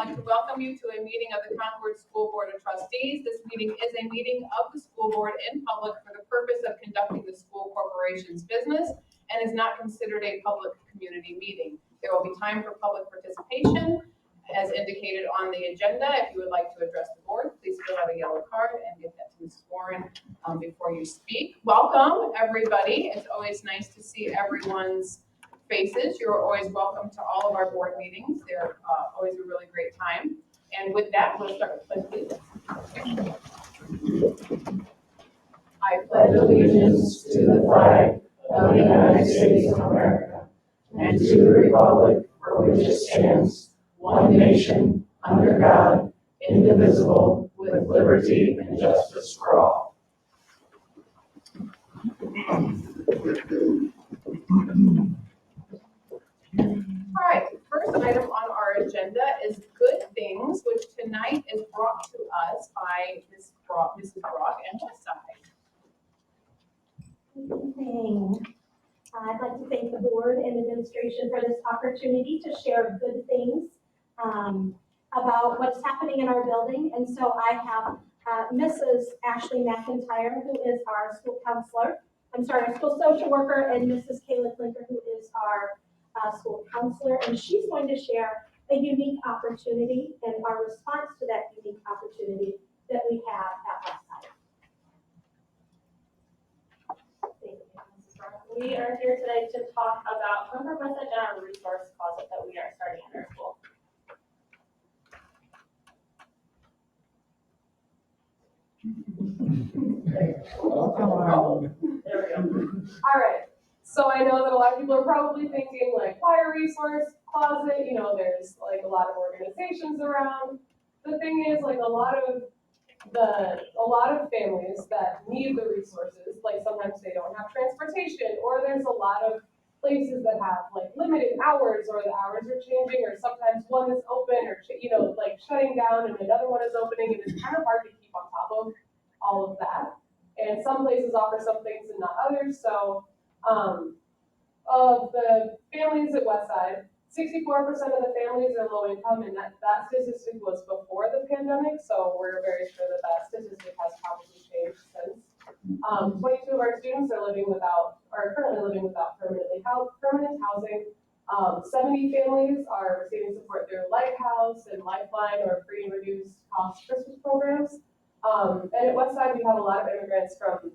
like to welcome you to a meeting of the Concord School Board of Trustees. This meeting is a meeting of the school board in public for the purpose of conducting the school corporation's business and is not considered a public community meeting. There will be time for public participation as indicated on the agenda. If you would like to address the board, please fill out a yellow card and give that to Ms. Warren before you speak. Welcome, everybody. It's always nice to see everyone's faces. You're always welcome to all of our board meetings. They're always a really great time. And with that, we'll start with pledge allegiance. I pledge allegiance to the flag of the United States of America and to the republic for which it stands, one nation, under God, indivisible, with liberty and justice for all. All right, first item on our agenda is good things, which tonight is brought to us by Mrs. Brock and Westside. Good evening. I'd like to thank the board and administration for this opportunity to share good things about what's happening in our building. And so I have Mrs. Ashley McIntyre, who is our school counselor. Our school social worker, and Mrs. Kayla Clinker, who is our school counselor. And she's going to share a unique opportunity and our response to that unique opportunity that we have at Westside. Thank you, Mrs. Brown. We are here today to talk about Concord Westside and our resource closet that we are starting in our school. There we go. All right. So I know that a lot of people are probably thinking, like, why a resource closet? You know, there's like a lot of organizations around. The thing is, like, a lot of families that need the resources, like sometimes they don't have transportation, or there's a lot of places that have like limited hours, or the hours are changing, or sometimes one is open, or like shutting down and another one is opening, and it's kind of hard to keep on top of all of that. And some places offer some things and not others. So of the families at Westside, 64% of the families are low income, and that statistic was before the pandemic, so we're very sure that statistic has probably changed since. 22 of our students are currently living without permanent housing. 70 families are receiving support through Lighthouse and Lifeline or free and reduced cost Christmas programs. And at Westside, we have a lot of immigrants from,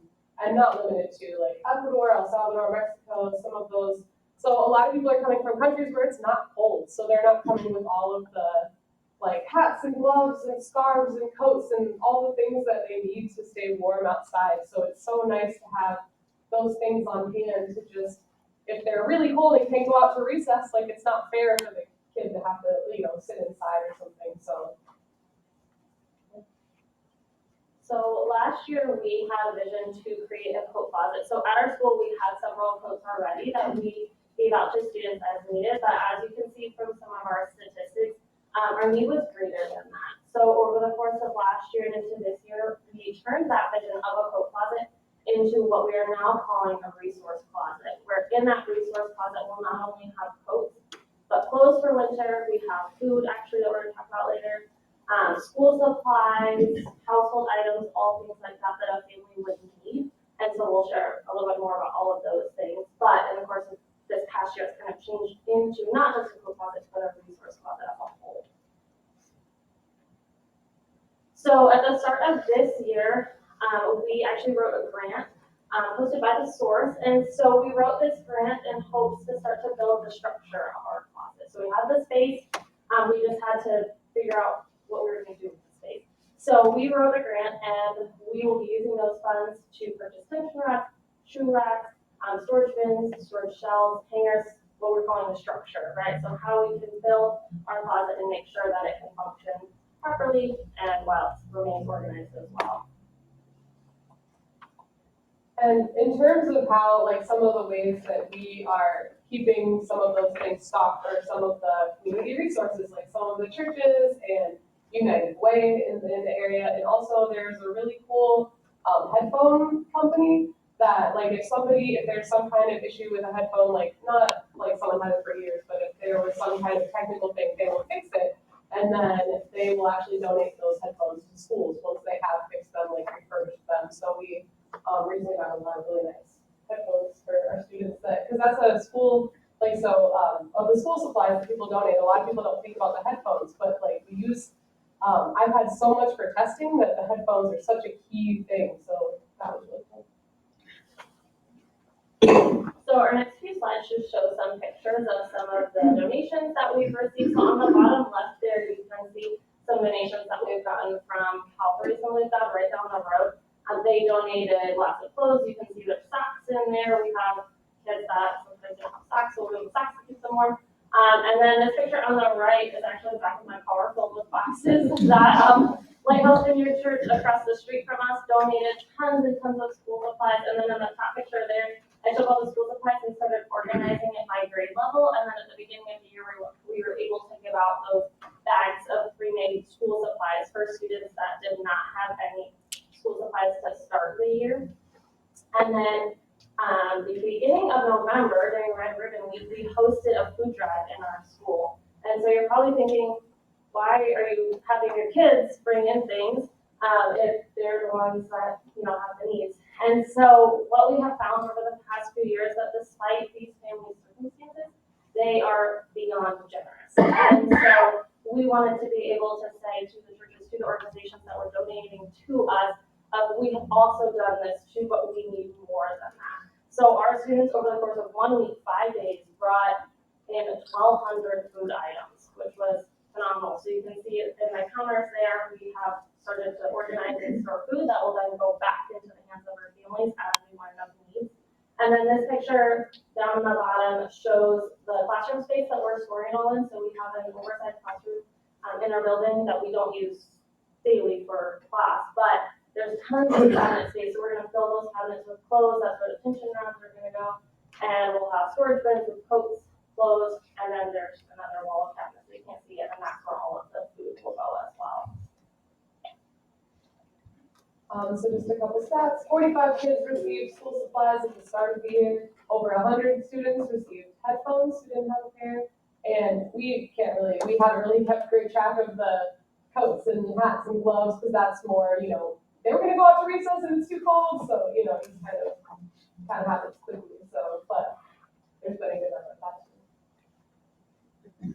and not limited to, like Ecuador, El Salvador, Mexico, some of those. So a lot of people are coming from countries where it's not cold, so they're not coming with all of the like hats and gloves and scarves and coats and all the things that they need to stay warm outside. So it's so nice to have those things on hand to just, if they're really cold and can't go out to recess, like it's not fair for the kid to have to, sit inside or something. So last year we had a vision to create a coat closet. So at our school we had several coats already that we gave out to students as needed, but as you can see from some of our statistics, our need was greater than that. So over the course of last year and into this year, we turned that vision of a coat closet into what we are now calling a resource closet, where in that resource closet we'll not only have coats, but clothes for winter, we have food actually that we're going to talk about later, school supplies, household items, all things like that that a family would need. And so we'll share a little bit more about all of those things. But in the course of this past year, it's kind of changed into not just a coat closet, but a resource closet as a whole. So at the start of this year, we actually wrote a grant hosted by the source. And so we wrote this grant in hopes to start to build the structure of our closet. So we had the space, we just had to figure out what we were going to do with the space. So we wrote a grant, and we will be using those funds to purchase tension racks, shoe racks, storage bins, storage shelves, hangers, what we're calling the structure, right? So how we can build our closet and make sure that it can function properly and while it remains organized as well. And in terms of how, like, some of the ways that we are keeping some of those things stocked are some of the community resources, like some of the churches and United Way in the area. And also there's a really cool headphone company that, like, if there's some kind of issue with a headphone, like not like someone had it for years, but if there was some kind of technical thing, they will fix it. And then they will actually donate those headphones to schools once they have fixed them, like refurbished them. So we recently got a lot of really nice headphones for our students because that's a school, like, so of the school supplies that people donate, a lot of people don't think about the headphones, but like we use, I've had so much for testing that the headphones are such a key thing. So that was really cool. So our next few slides just show some pictures of some of the donations that we've received. So on the bottom left there, you can see some donations that we've gotten from Calvary, some we've got right down the road. They donated lots of clothes. You can see there's socks in there. We have kids that sometimes don't have socks, so we'll give them socks to keep them warm. And then this picture on the right is actually the back of my car filled with boxes that Lighthouse Vineyard Church across the street from us donated tons and tons of school supplies. And then in the top picture there, I took all the school supplies and started organizing it by grade level. And then at the beginning of the year, we were able to give out those bags of pre-made school supplies for students that did not have any school supplies to start the year. And then the beginning of November, during Red Ribbon Week, we hosted a food drive in our school. And so you're probably thinking, why are you having your kids bring in things if they're the ones that have the needs? And so what we have found over the past few years that despite these family circumstances, they are beyond generous. And so we wanted to be able to say to the churches, to the organizations that were donating to us, we have also done this too, but we need more than that. So our students over the course of 1 week, 5 days, brought in 1,200 food items, which was phenomenal. So you can see it in my counters there, we have started to organize and store food that will then go back into the hands of our families as we learn of needs. And then this picture down on the bottom shows the classroom space that we're storing all in. So we have an oversized classroom in our building that we don't use daily for class, but there's tons of cabinet space. So we're going to fill those cabinets with clothes. That's where the tension rounds are going to go. And we'll have storage bins with coats, clothes, and then there's another wall of cabinets so you can't see it, and that's where all of the food will go as well. So just a couple stats, 45 kids received school supplies at the start of the year. Over 100 students received headphones who didn't have a pair. And we haven't really kept great track of the coats and hats and gloves because that's more, they were gonna go out to recess and it's too cold. So, it just kind of happens quickly. So, but there's been a good effort that too.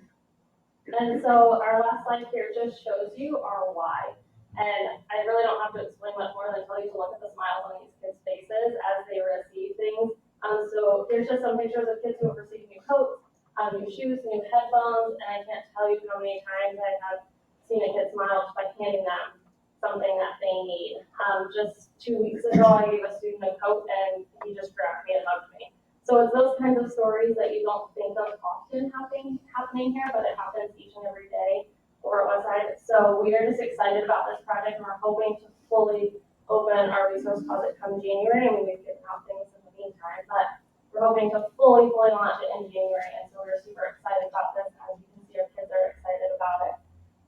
And so our last slide here just shows you our why. And I really don't have to explain much more than tell you to look at the smiles on these kids' faces as they receive things. So here's just some pictures of kids who have received new coats, new shoes, new headphones, and I can't tell you how many times I have seen a kid smile just by handing them something that they need. Just 2 weeks ago, I gave a student a coat and he just grabbed me and hugged me. So it's those kinds of stories that you don't think of often happening here, but it happens each and every day over at Westside. So we are just excited about this project and we're hoping to fully open our resource closet come January. I mean, we've given out things in the meantime, but we're hoping to fully launch it in January. And so we're super excited about this. As you can see, our kids are excited about it.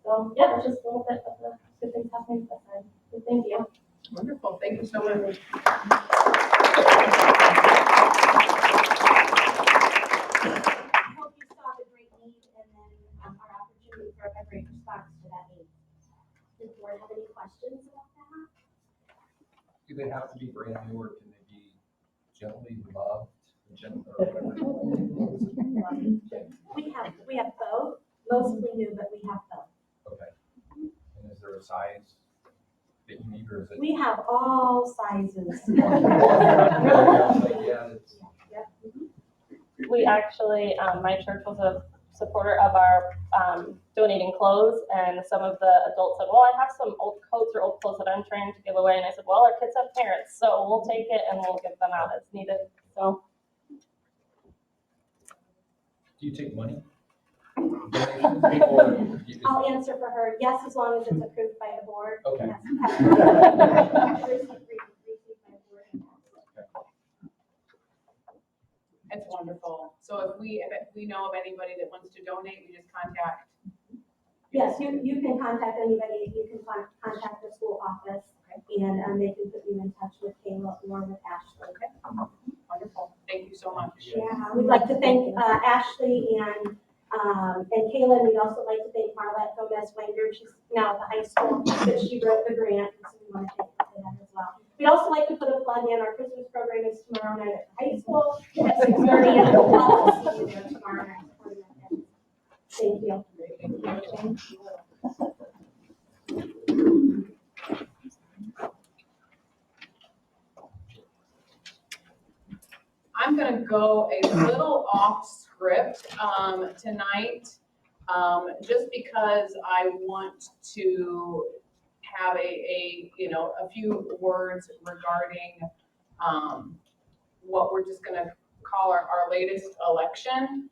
So yeah, that's just a little bit of the good things happening at Westside. So thank you. Wonderful, thank you so much. I hope you saw the great need and then our opportunity for a great response to that need. Does the board have any questions about that? Do they have to be brand new or can they be gently loved, or whatever? We have both, mostly new, but we have both. Okay. And is there a size that you need, or is it? We have all sizes. Yeah, it's. We actually, my church was a supporter of our donating clothes, and some of the adults said, well, I have some old coats or old clothes that I'm trying to give away, and I said, well, our kids have parents, so we'll take it and we'll give them out as needed. So. Do you take money? Donations, or you just- I'll answer for her, yes, as long as it's approved by the board. Okay. Yes. Received by the board. It's wonderful. So if we know of anybody that wants to donate, we just contact. Yes, you can contact anybody, you can contact the school office, and they can put you in touch with Kayla or with Ashley. Okay. Wonderful. Thank you so much. Yeah, we'd like to thank Ashley and And Kaylin, we'd also like to thank Marlette Gomez-Wenger. She's now at the high school, but she wrote the grant, so we want to thank her for that as well. We'd also like to put a plug in. Our Christmas program is tomorrow night at the high school at 6:30, and we'll love to see you there tomorrow night. Thank you. I'm gonna go a little off script tonight, just because I want to have a few words regarding what we're just gonna call our latest election.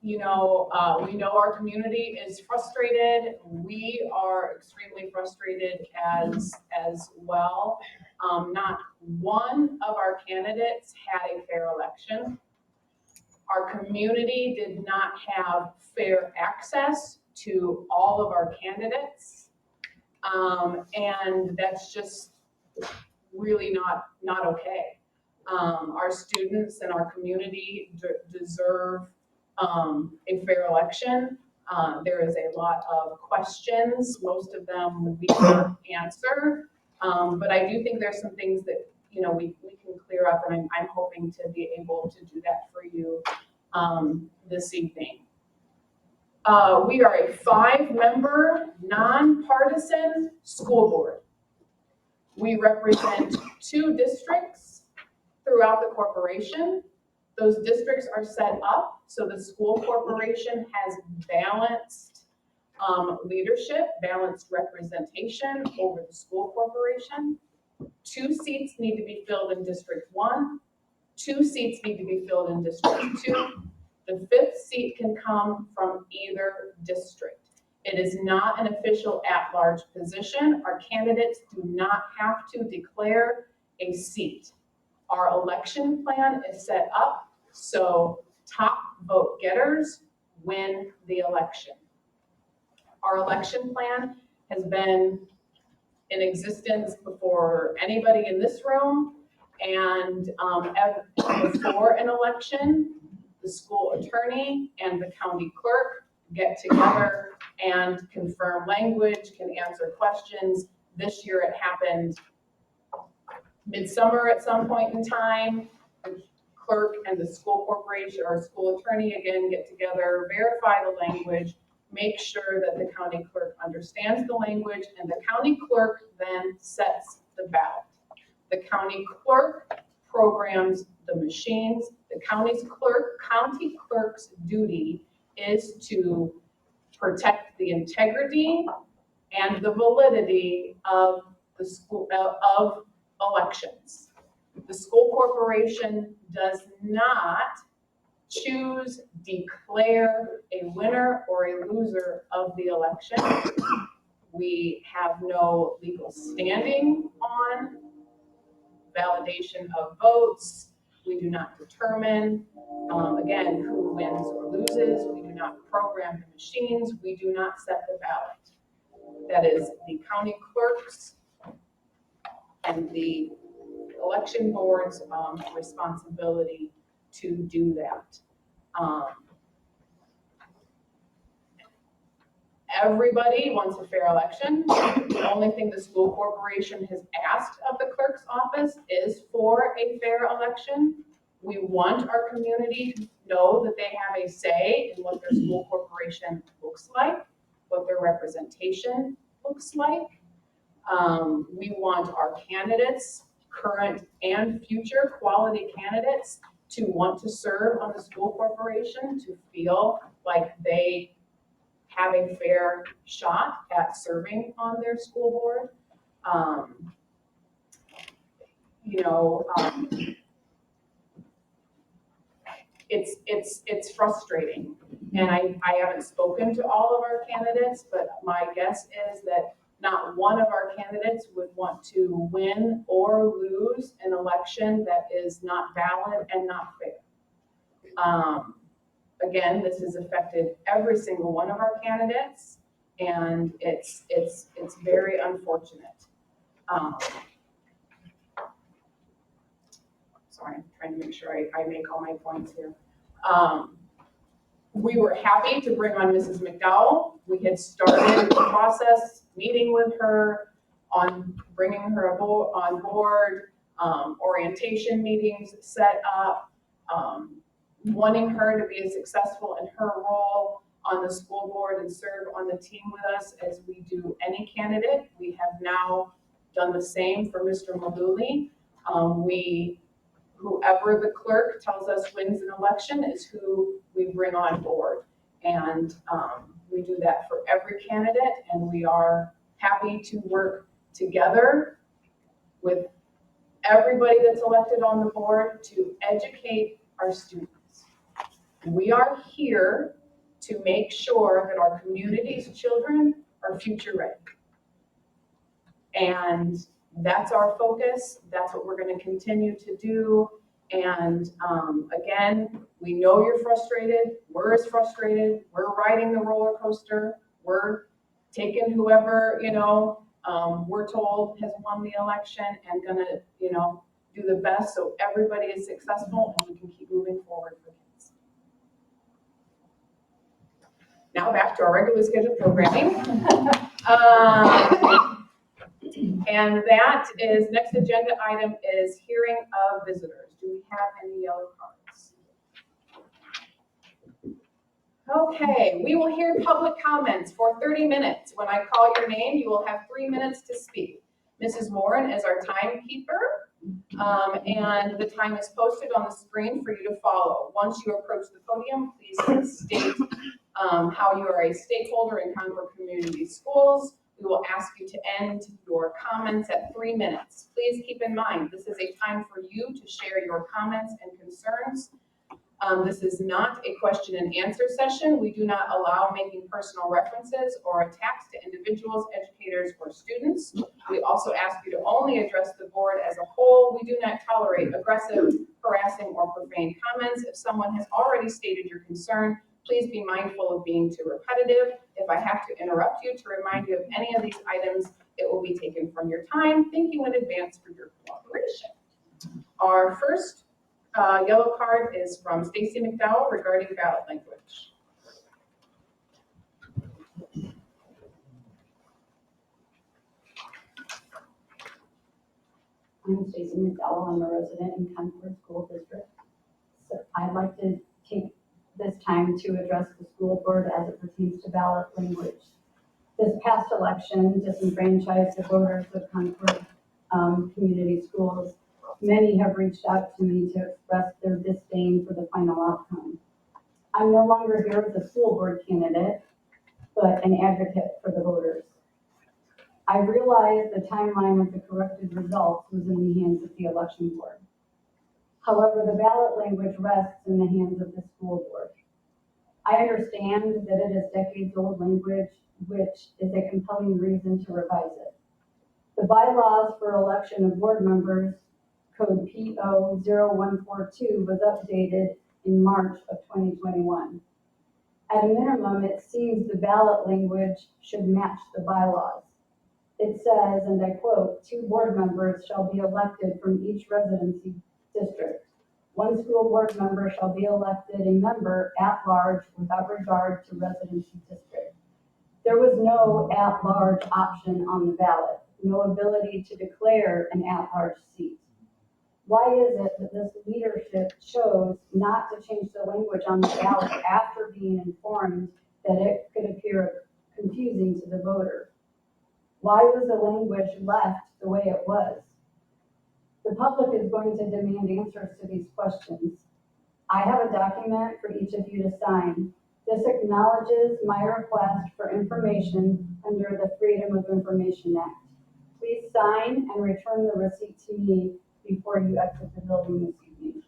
We know our community is frustrated. We are extremely frustrated as well. Not one of our candidates had a fair election. Our community did not have fair access to all of our candidates. And that's just really not okay. Our students and our community deserve a fair election. There is a lot of questions, most of them we can't answer. But I do think there's some things that, we can clear up, and I'm hoping to be able to do that for you this evening. We are a 5-member, nonpartisan school board. We represent 2 districts throughout the corporation. Those districts are set up so the school corporation has balanced leadership, balanced representation over the school corporation. 2 seats need to be filled in District 1. 2 seats need to be filled in District 2. The 5th seat can come from either district. It is not an official at-large position. Our candidates do not have to declare a seat. Our election plan is set up so top vote getters win the election. Our election plan has been in existence before anybody in this room, and before an election, the school attorney and the county clerk get together and confirm language, can answer questions. This year it happened midsummer at some point in time. The clerk and the school corporation or school attorney again get together, verify the language, make sure that the county clerk understands the language, and the county clerk then sets the ballot. The county clerk programs the machines. The county clerk's duty is to protect the integrity and the validity of the school of elections. The school corporation does not choose, declare a winner or a loser of the election. We have no legal standing on validation of votes. We do not determine, again, who wins or loses. We do not program the machines. We do not set the ballot. That is the county clerk's and the election board's responsibility to do that. Everybody wants a fair election. The only thing the school corporation has asked of the clerk's office is for a fair election. We want our community to know that they have a say in what their school corporation looks like, what their representation looks like. We want our candidates, current and future quality candidates, to want to serve on the school corporation, to feel like they have a fair shot at serving on their school board. It's frustrating. And I haven't spoken to all of our candidates, but my guess is that not one of our candidates would want to win or lose an election that is not valid and not fair. Again, this has affected every single one of our candidates, and it's very unfortunate. Sorry, I'm trying to make sure I make all my points here. We were happy to bring on Mrs. McDowell. We had started the process, meeting with her on bringing her on board, orientation meetings set up, wanting her to be as successful in her role on the school board and serve on the team with us as we do any candidate. We have now done the same for Mr. Maluli. Whoever the clerk tells us wins an election is who we bring on board. And we do that for every candidate, and we are happy to work together with everybody that's elected on the board to educate our students. We are here to make sure that our community's children are future ready. And that's our focus. That's what we're going to continue to do. And again, we know you're frustrated. We're as frustrated. We're riding the roller coaster. We're taking whoever, we're told has won the election and gonna, do the best so everybody is successful and we can keep moving forward for kids. Now back to our regularly scheduled programming. And that is, next agenda item is hearing of visitors. Do we have any yellow cards? Okay, we will hear public comments for 30 minutes. When I call your name, you will have 3 minutes to speak. Mrs. Warren is our timekeeper, and the time is posted on the screen for you to follow. Once you approach the podium, please state how you are a stakeholder in Concord Community Schools. We will ask you to end your comments at 3 minutes. Please keep in mind, this is a time for you to share your comments and concerns. This is not a question and answer session. We do not allow making personal references or attacks to individuals, educators, or students. We also ask you to only address the board as a whole. We do not tolerate aggressive, harassing, or profane comments. If someone has already stated your concern, please be mindful of being too repetitive. If I have to interrupt you to remind you of any of these items, it will be taken from your time. Thank you in advance for your cooperation. Our first yellow card is from Stacy McDowell regarding ballot language. I'm Stacy McDowell. I'm a resident in Concord School District. So I'd like to take this time to address the school board as it pertains to ballot language. This past election disenfranchised the voters of Concord Community Schools. Many have reached out to me to express their disdain for the final outcome. I'm no longer here as a school board candidate, but an advocate for the voters. I realized the timeline of the corrected results was in the hands of the election board. However, the ballot language rests in the hands of the school board. I understand that it is decades-old language, which is a compelling reason to revise it. The bylaws for election of board members, code PO0142, was updated in March of 2021. At a minimum, it seems the ballot language should match the bylaws. It says, and I quote, 2 board members shall be elected from each residency district. 1 school board member shall be elected a member at large without regard to residency district. There was no at large option on the ballot, no ability to declare an at large seat. Why is it that this leadership chose not to change the language on the ballot after being informed that it could appear confusing to the voter? Why was the language left the way it was? The public is going to demand answers to these questions. I have a document for each of you to sign. This acknowledges my request for information under the Freedom of Information Act. Please sign and return the receipt to me before you exit the building this evening.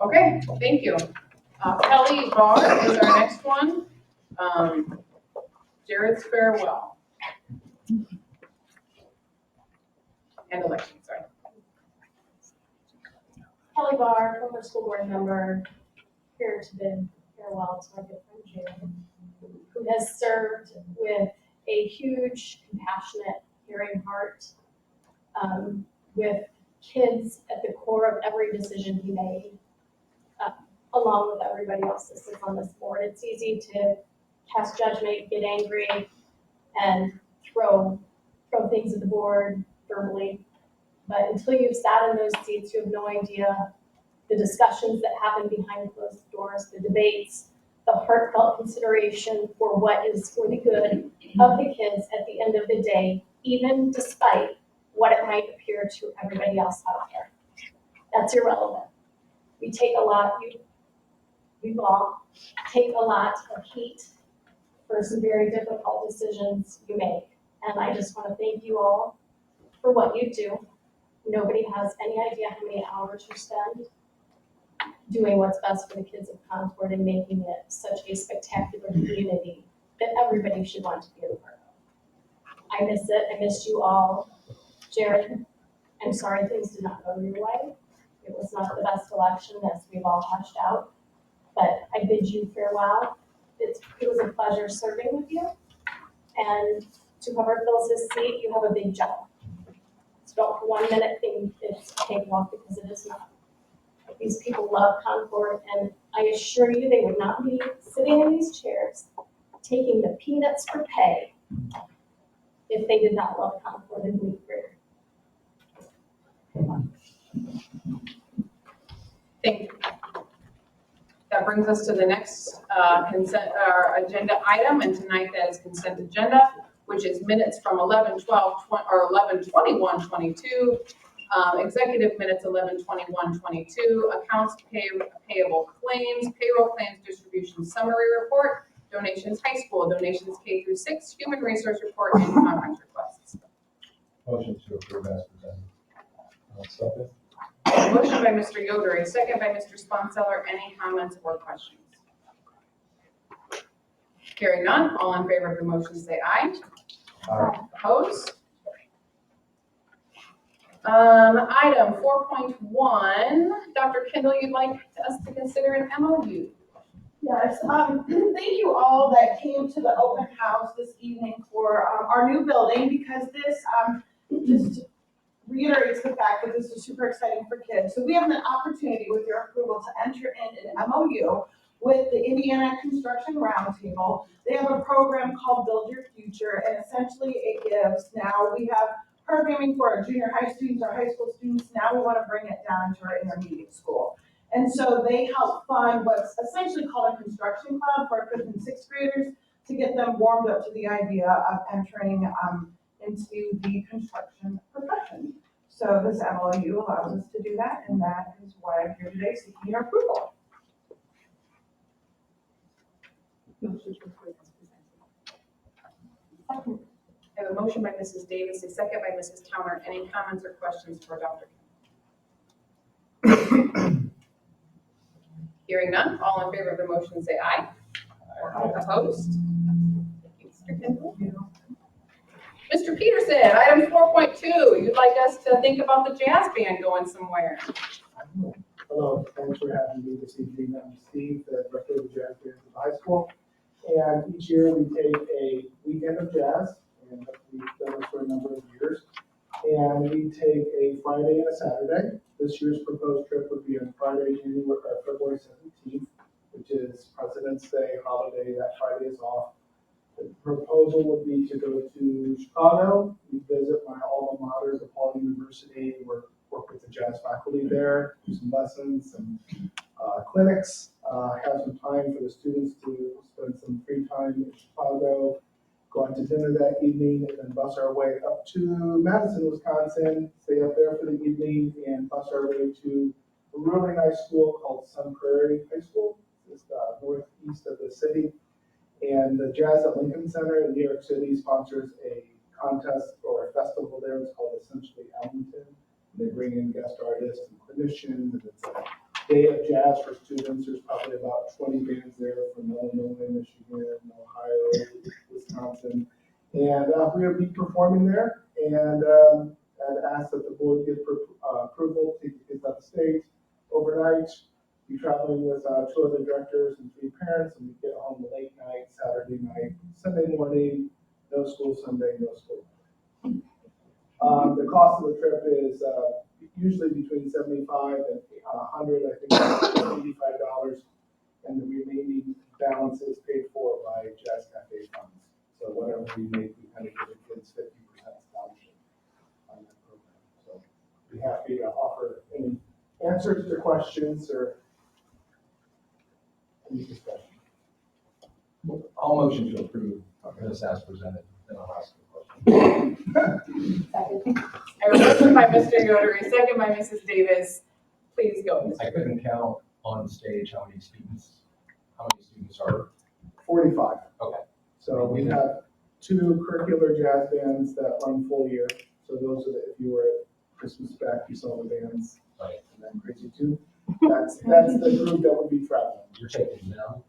Okay, thank you. Kelly Barr is our next one. Jared's farewell. And election, sorry. Kelly Barr, former school board member, here to bid farewell to my good friend Jared, who has served with a huge, compassionate, caring heart, with kids at the core of every decision he made, along with everybody else that sits on this board. It's easy to cast judgment, get angry, and throw things at the board verbally. But until you've sat in those seats, you have no idea the discussions that happen behind closed doors, the debates, the heartfelt consideration for what is for the good of the kids at the end of the day, even despite what it might appear to everybody else out there. That's irrelevant. We take a lot, we all take a lot of heat for some very difficult decisions you make. And I just want to thank you all for what you do. Nobody has any idea how many hours you spend doing what's best for the kids of Concord and making it such a spectacular community that everybody should want to be a part of. I miss it. I miss you all. Jared, I'm sorry things did not go your way. It was not the best election, as we've all hashed out, but I bid you farewell. It was a pleasure serving with you. And to whoever fills this seat, you have a big job. So don't for 1 minute think it's a cakewalk, because it is not. These people love Concord, and I assure you they would not be sitting in these chairs taking the peanuts for pay if they did not love Concord and believe greater. Thank you. That brings us to the next agenda item, and tonight that is consent agenda, which is minutes from 11/21/22, executive minutes 11/21/22, accounts payable claims, payroll claims distribution summary report, donations high school, donations K through 6, human resource report, and conference requests. Motion to approve as presented. Second. Motion by Mr. Yoder, a second by Mr. Sponseller. Any comments or questions? Hearing none, all in favor of the motion say aye. Aye. Opposed? Item 4.1, Dr. Kendall, you'd like us to consider an MOU. Yes, thank you all that came to the open house this evening for our new building, because this just reiterates the fact that this is super exciting for kids. So we have an opportunity with your approval to enter in an MOU with the Indiana Construction Roundtable. They have a program called Build Your Future, and essentially it gives, now we have programming for our junior high students, our high school students. Now we want to bring it down to our intermediate school. And so they help fund what's essentially called a construction club for 5th and 6th graders to get them warmed up to the idea of entering into the construction profession. So this MOU allows us to do that, and that is why I'm here today seeking your approval. I have a motion by Mrs. Davis, a second by Mrs. Towner. Any comments or questions for Dr. Kendall? Hearing none, all in favor of the motion say aye. Opposed? Thank you, Mr. Kendall. Mr. Peterson, item 4.2, you'd like us to think about the jazz band going somewhere. Hello, thanks for having me this evening. I'm Steve, the director of the jazz band at the high school. And each year we take a weekend of jazz, and we've done this for a number of years. And we take a Friday and a Saturday. This year's proposed trip would be on Friday, February 17th, which is President's Day holiday. That Friday is off. The proposal would be to go to Chicago. We visit my alma mater, DePaul University, work with the jazz faculty there, do some lessons, some clinics, have some time for the students to spend some free time in Chicago, go out to dinner that evening, and then bus our way up to Madison, Wisconsin, stay up there for the evening, and bus our way to a really nice school called Sun Prairie High School. It's northeast of the city. And the Jazz at Lincoln Center in New York City sponsors a contest or a festival there. It's called Essentially Ellington. They bring in guest artists and clinicians, and it's a day of jazz for students. There's probably about 20 bands there from Illinois, Michigan, Ohio, Wisconsin. And we will be performing there, and I'd ask that the board give approval to get kids out of state overnight. Be traveling with 2 other directors and 3 parents, and we get home late night, Saturday night, Sunday morning, no school Sunday, no school. The cost of the trip is usually between $75 and $100, I think it's $85, and the remaining balance is paid for by Jazz Cafe funds. So whatever we make, we kind of give the kids 50% scholarship on that program. So be happy to offer any answers to questions or any discussion. I'll motion to approve this as presented, then I'll ask a question. I have a motion by Mr. Yoder, a second by Mrs. Davis. Please go. I couldn't count on stage how many students are. 45. Okay. So we have 2 curricular jazz bands that run full year. So those are if you were at Christmas back, you saw the bands. Right. And then Crazy 2. That's the group that would be traveling. You're taking them.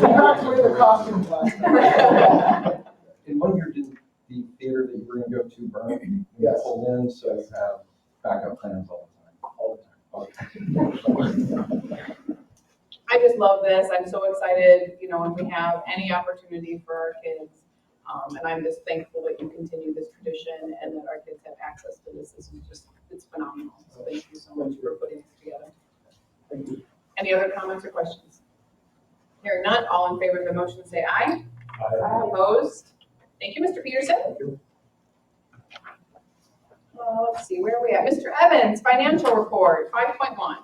That's where the costumes last time. In one year, didn't the theater that you were going to go to burn? Yes. Pulled in, so you have backup plans all the time. I just love this. I'm so excited, when we have any opportunity for our kids. And I'm just thankful that you continue this tradition and that our kids have access to this. This is just, it's phenomenal. So thank you so much for putting this together. Thank you. Any other comments or questions? Hearing none, all in favor of the motion say aye. Opposed? Thank you, Mr. Peterson. Thank you. Let's see, where are we at? Mr. Evans, financial report, 5.1.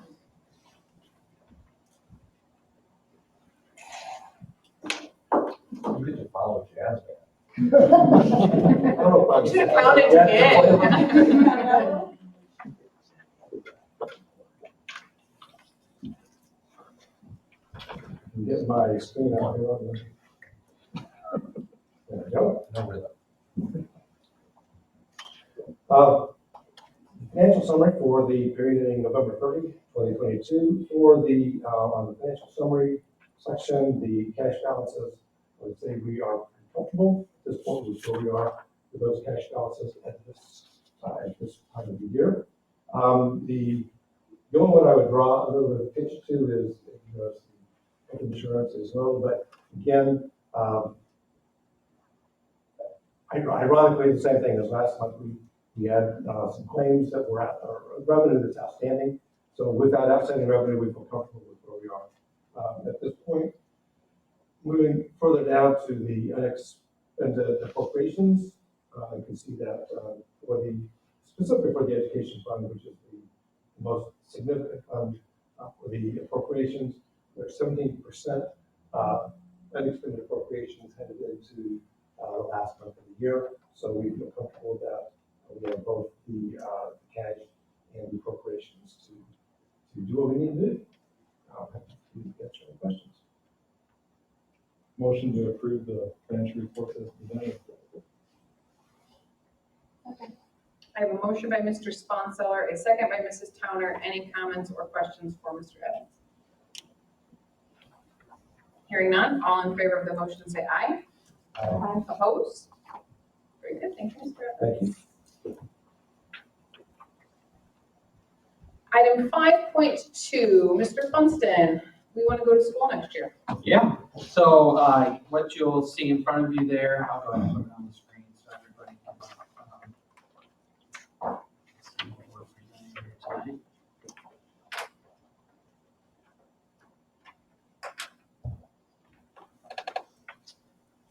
You get to follow jazz band. You should have counted again. Get my screen out here. There we go. No rhythm. Financial summary for the period ending November 30, 2022. For the, on the financial summary section, the cash balances, I would say we are comfortable at this point with where we are with those cash balances at this time of the year. The only one I would draw a little bit of attention to is, health insurance as well, but again, ironically, the same thing as last month. We had some claims that were revenue that's outstanding. So with that outstanding revenue, we feel comfortable with where we are at this point. Moving further down to the unexpended appropriations, you can see that specifically for the education fund, which is the most significant fund for the appropriations. There's 17% unexpended appropriations headed into the last month of the year. So we feel comfortable that we have both the cash and the appropriations to do what we need to do. I'll have to answer any questions. Motion to approve the financial report as presented. I have a motion by Mr. Sponseller, a second by Mrs. Towner. Any comments or questions for Mr. Evans? Hearing none, all in favor of the motion say aye. Aye. Opposed? Very good, thank you, Mr. Evans. Thank you. Item 5.2, Mr. Funston, we want to go to school next year. Yeah, so what you'll see in front of you there, I'll go ahead and put it on the screen so everybody can see what we're presenting here tonight.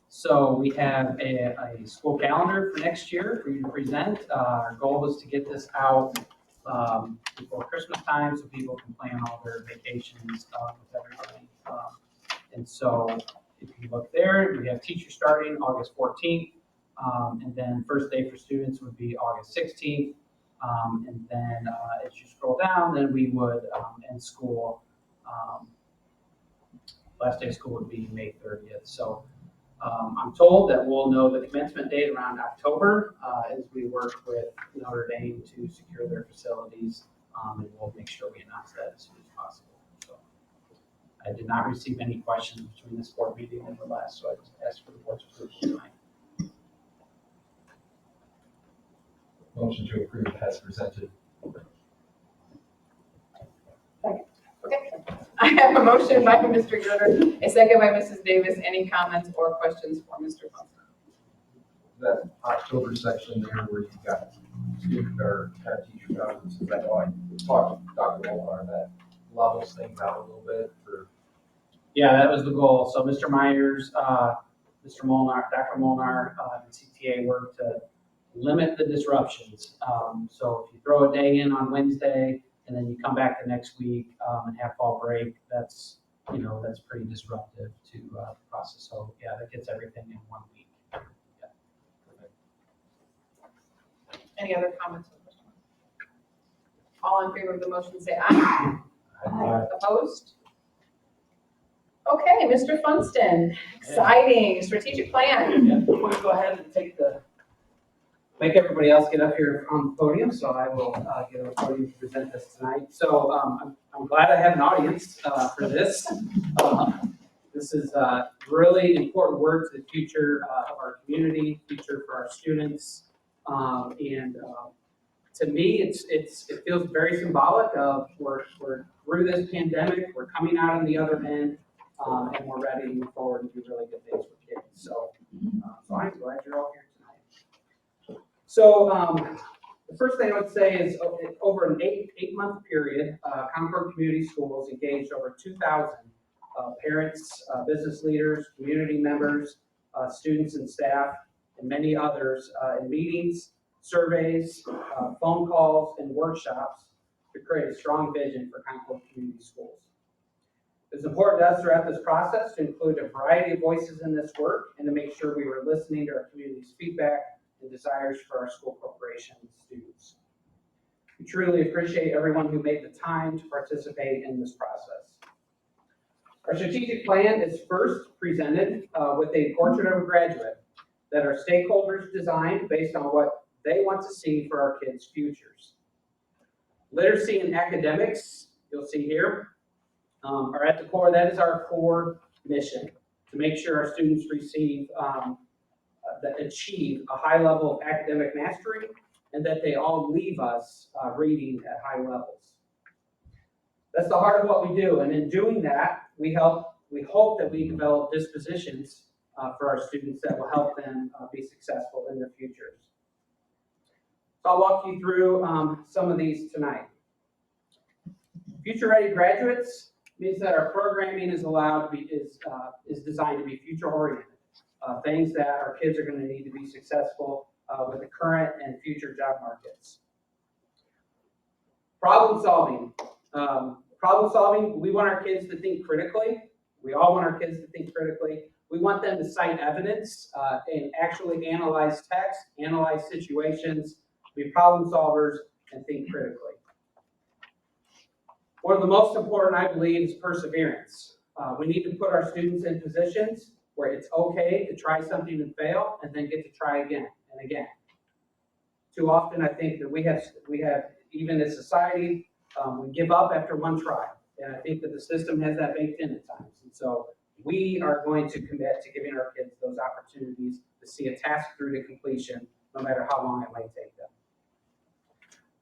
So we have a school calendar for next year for you to present. Our goal is to get this out before Christmas time so people can plan all their vacations with everybody. And so if you look there, we have teachers starting August 14th. And then first day for students would be August 16th. And then as you scroll down, then we would end school. Last day of school would be May 30th. So I'm told that we'll know the commencement date around October as we work with Notre Dame to secure their facilities And we'll make sure we announce that as soon as possible. So I did not receive any questions between this board meeting and the last, so I just asked for the board's approval tonight. Motion to approve as presented. I have a motion by Mr. Gooder, a second by Mrs. Davis. Any comments or questions for Mr. Funston? That October section there where you got student or kind of teacher conferences, I know I talked to Dr. Molnar that levels things out a little bit for. Yeah, that was the goal. So Mr. Myers, Mr. Molnar, Dr. Molnar, and CTA worked to limit the disruptions. So if you throw a day in on Wednesday and then you come back the next week and have fall break, that's pretty disruptive to the process. So yeah, that gets everything in 1 week. Any other comments or questions? All in favor of the motion, say aye. Aye. Opposed? Okay, Mr. Funston, exciting strategic plan. Yeah, I'm going to go ahead and make everybody else get up here on the podium, so I will get on the podium to present this tonight. So I'm glad I have an audience for this. This is really important work to the future of our community, future for our students. To me, it feels very symbolic of we're through this pandemic, we're coming out on the other end, and we're ready to move forward and do really good things for kids. So I'm glad you're all here tonight. So the first thing I would say is over an eight-month period, Concord Community Schools engaged over 2,000 parents, business leaders, community members, students and staff, and many others in meetings, surveys, phone calls, and workshops to create a strong vision for Concord Community Schools. It's important to us throughout this process to include a variety of voices in this work and to make sure we were listening to our community's feedback and desires for our school corporation and students. We truly appreciate everyone who made the time to participate in this process. Our strategic plan is first presented with a portrait of a graduate that our stakeholders designed based on what they want to see for our kids' futures. Literacy and academics, you'll see here, are at the core. That is our core mission, to make sure our students achieve a high level of academic mastery and that they all leave us reading at high levels. That's the heart of what we do, and in doing that, we hope that we develop dispositions for our students that will help them be successful in their futures. So I'll walk you through some of these tonight. Future-ready graduates means that our programming is designed to be future-oriented, things that our kids are going to need to be successful with the current and future job markets. Problem solving, we want our kids to think critically. We all want our kids to think critically. We want them to cite evidence and actually analyze text, analyze situations, be problem solvers, and think critically. One of the most important, I believe, is perseverance. We need to put our students in positions where it's okay to try something and fail, and then get to try again and again. Too often, I think that we have even as society, we give up after one try, and I think that the system has that baked in at times. And so we are going to commit to giving our kids those opportunities to see a task through to completion, no matter how long it might take them.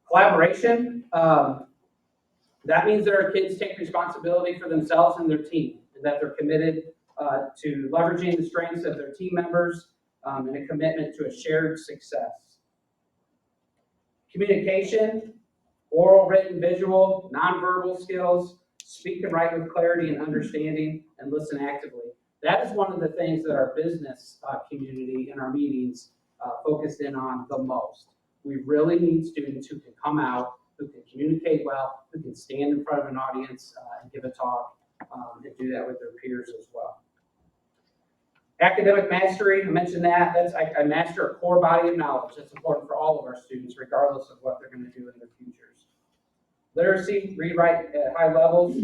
Collaboration, that means that our kids take responsibility for themselves and their team, and that they're committed to leveraging the strengths of their team members and a commitment to a shared success. Communication, oral, written, visual, nonverbal skills, speak and write with clarity and understanding, and listen actively. That is one of the things that our business community in our meetings focused in on the most. We really need students who can come out, who can communicate well, who can stand in front of an audience and give a talk, and do that with their peers as well. Academic mastery, I mentioned that. I master a core body of knowledge. That's important for all of our students, regardless of what they're going to do in their futures. Literacy, read, write at high levels.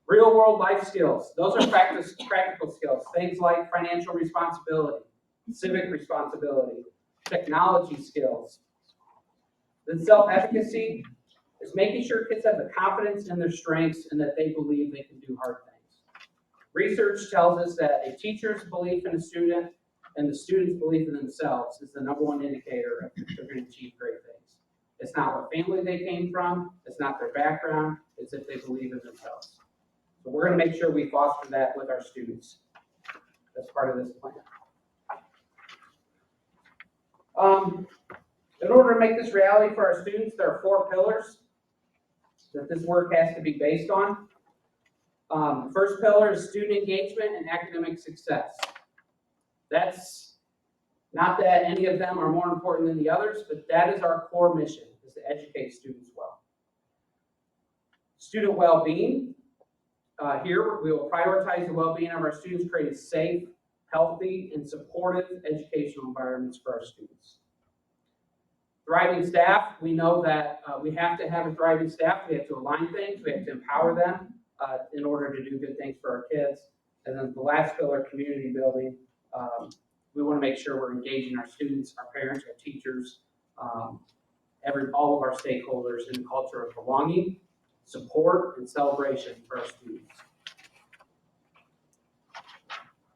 Real world life skills. Those are practical skills. Things like financial responsibility, civic responsibility, technology skills. Then self-efficacy is making sure kids have the confidence in their strengths and that they believe they can do hard things. Research tells us that a teacher's belief in a student and the student's belief in themselves is the #1 indicator if they're going to achieve great things. It's not what family they came from, it's not their background, it's if they believe in themselves. So we're going to make sure we foster that with our students. That's part of this plan. In order to make this reality for our students, there are 4 pillars that this work has to be based on. The first pillar is student engagement and academic success. That's not that any of them are more important than the others, but that is our core mission, is to educate students well. Student well-being. Here, we will prioritize the well-being of our students, creating safe, healthy, and supportive educational environments for our students. Thriving staff, we know that we have to have a thriving staff. We have to align things, we have to empower them in order to do good things for our kids. And then the last pillar, community building. We want to make sure we're engaging our students, our parents, our teachers, all of our stakeholders in a culture of belonging, support, and celebration for our students.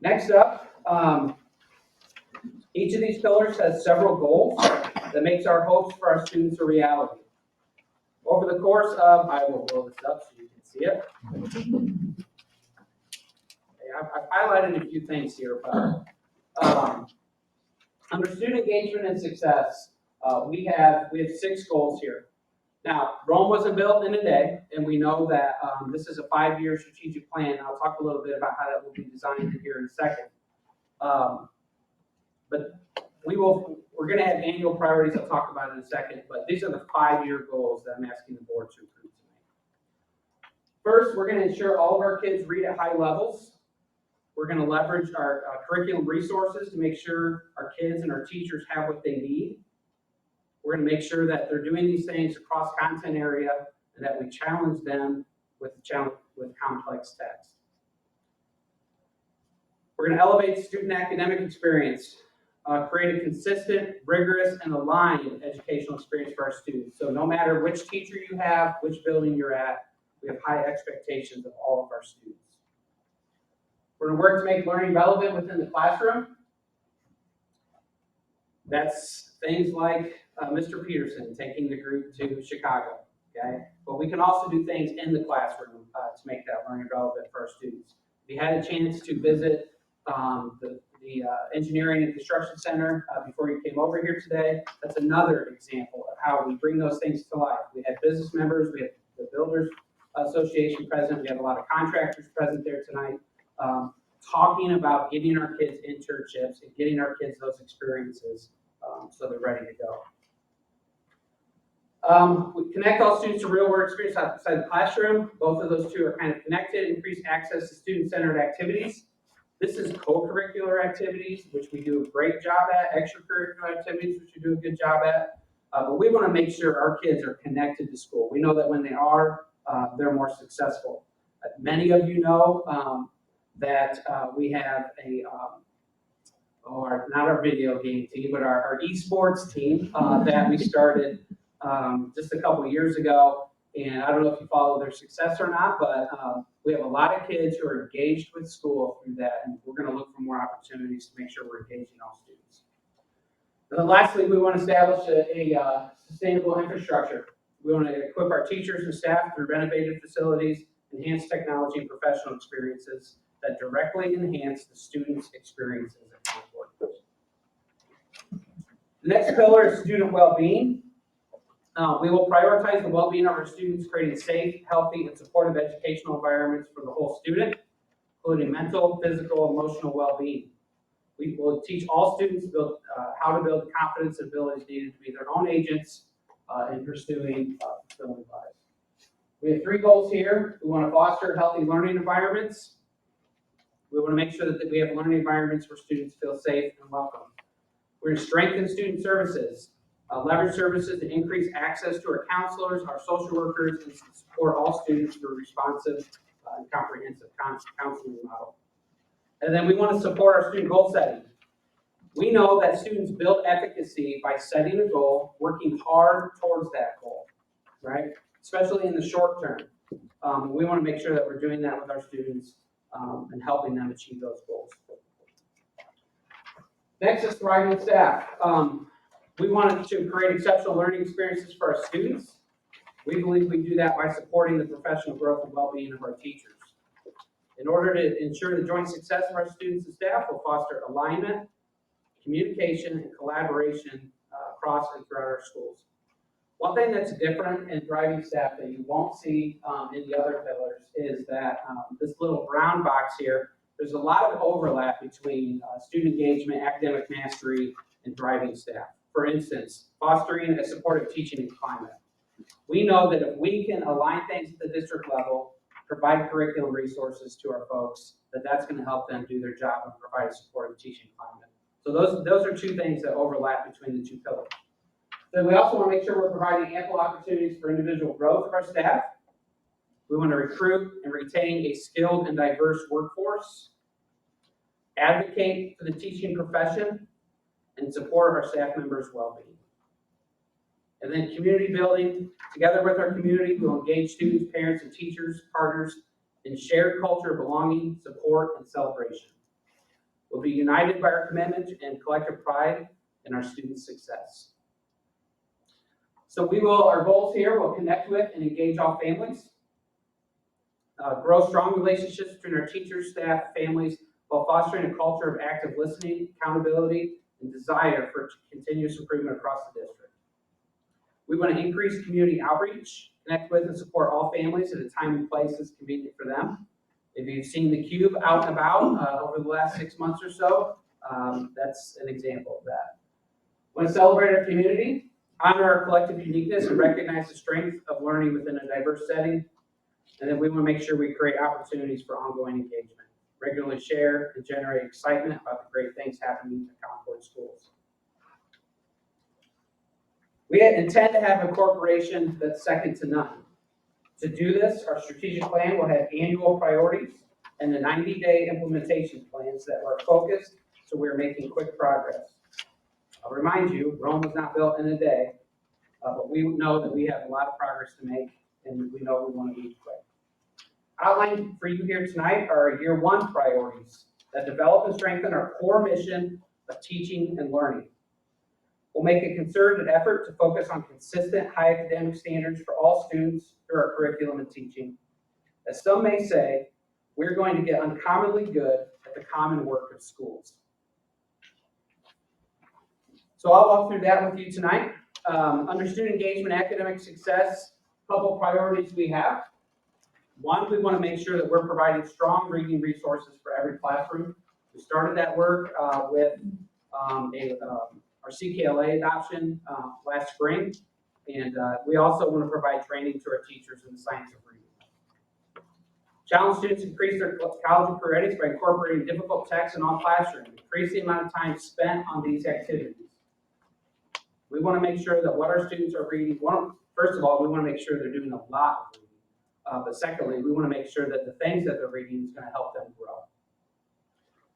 Next up, each of these pillars has several goals that makes our hopes for our students a reality. Over the course of, I will blow this up so you can see it. I've highlighted a few things here, but under student engagement and success, we have 6 goals here. Now, Rome wasn't built in a day, and we know that this is a 5-year strategic plan. And I'll talk a little bit about how that will be designed here in a second. But we're going to have annual priorities I'll talk about in a second, but these are the 5-year goals that I'm asking the board to approve tonight. First, we're going to ensure all of our kids read at high levels. We're going to leverage our curriculum resources to make sure our kids and our teachers have what they need. We're going to make sure that they're doing these things across content area and that we challenge them with complex text. We're going to elevate the student academic experience, create a consistent, rigorous, and aligned educational experience for our students. So no matter which teacher you have, which building you're at, we have high expectations of all of our students. We're going to work to make learning relevant within the classroom. That's things like Mr. Peterson taking the group to Chicago, okay? But we can also do things in the classroom to make that learning relevant for our students. We had a chance to visit the Engineering and Construction Center before you came over here today. That's another example of how we bring those things to life. We had business members, we had the Builders Association present, we had a lot of contractors present there tonight, talking about getting our kids internships and getting our kids those experiences so they're ready to go. We connect all students to real-world experience outside the classroom. Both of those two are kind of connected. Increase access to student-centered activities. This is co-curricular activities, which we do a great job at. Extracurricular activities, which we do a good job at. But we want to make sure our kids are connected to school. We know that when they are, they're more successful. Many of you know that we have a not our video game team, but our esports team that we started just a couple years ago. And I don't know if you follow their success or not, but we have a lot of kids who are engaged with school through that, and we're going to look for more opportunities to make sure we're engaging all students. And then lastly, we want to establish a sustainable infrastructure. We want to equip our teachers and staff through renovated facilities, enhanced technology, and professional experiences that directly enhance the students' experiences at Concord. The next pillar is student well-being. We will prioritize the well-being of our students, creating safe, healthy, and supportive educational environments for the whole student, including mental, physical, emotional well-being. We will teach all students how to build the confidence and abilities needed to be their own agents in pursuing fulfilling lives. We have 3 goals here. We want to foster healthy learning environments. We want to make sure that we have learning environments where students feel safe and welcome. We're going to strengthen student services, leverage services to increase access to our counselors, our social workers, and support all students through a responsive and comprehensive counseling model. And then we want to support our student goal setting. We know that students build efficacy by setting a goal, working hard towards that goal, right? especially in the short term. We want to make sure that we're doing that with our students and helping them achieve those goals. Next is thriving staff. We wanted to create exceptional learning experiences for our students. We believe we do that by supporting the professional growth and well-being of our teachers. In order to ensure the joint success of our students and staff, we'll foster alignment, communication, and collaboration across and throughout our schools. One thing that's different in thriving staff that you won't see in the other pillars is that this little brown box here, there's a lot of overlap between student engagement, academic mastery, and thriving staff. For instance, fostering a supportive teaching climate. We know that if we can align things at the district level, provide curriculum resources to our folks, that's going to help them do their job and provide a supportive teaching climate. So those are two things that overlap between the two pillars. Then we also want to make sure we're providing ample opportunities for individual growth of our staff. We want to recruit and retain a skilled and diverse workforce, advocate for the teaching profession, and support our staff members' well-being. And then community building. Together with our community, we'll engage students, parents, and teachers, partners in shared culture of belonging, support, and celebration. We'll be united by our commitment and collective pride in our students' success. So our goals here will connect with and engage all families, grow strong relationships between our teachers, staff, families, while fostering a culture of active listening, accountability, and desire for continuous improvement across the district. We want to increase community outreach, connect with and support all families at a time and place that's convenient for them. If you've seen the Cube out and about over the last 6 months or so, that's an example of that. We want to celebrate our community, honor our collective uniqueness, and recognize the strength of learning within a diverse setting. And then we want to make sure we create opportunities for ongoing engagement, regularly share and generate excitement about the great things happening in Concord schools. We intend to have a corporation that's second to none. To do this, our strategic plan will have annual priorities and the 90-day implementation plans that are focused, so we're making quick progress. I'll remind you, Rome was not built in a day, but we know that we have a lot of progress to make, and we know we want to move quick. Outlined for you here tonight are our year one priorities that develop and strengthen our core mission of teaching and learning. We'll make a concerted effort to focus on consistent high academic standards for all students through our curriculum and teaching. As some may say, we're going to get uncommonly good at the common work of schools. So I'll walk through that with you tonight. Under student engagement, academic success, a couple priorities we have. One, we want to make sure that we're providing strong reading resources for every classroom. We started that work with our CKLA adoption last spring, and we also want to provide training to our teachers in the science of reading. Challenge students increase their college and career readiness by incorporating difficult texts in all classrooms, increase the amount of time spent on these activities. We want to make sure that what our students are reading, first of all, we want to make sure they're doing a lot of reading. But secondly, we want to make sure that the things that they're reading is going to help them grow.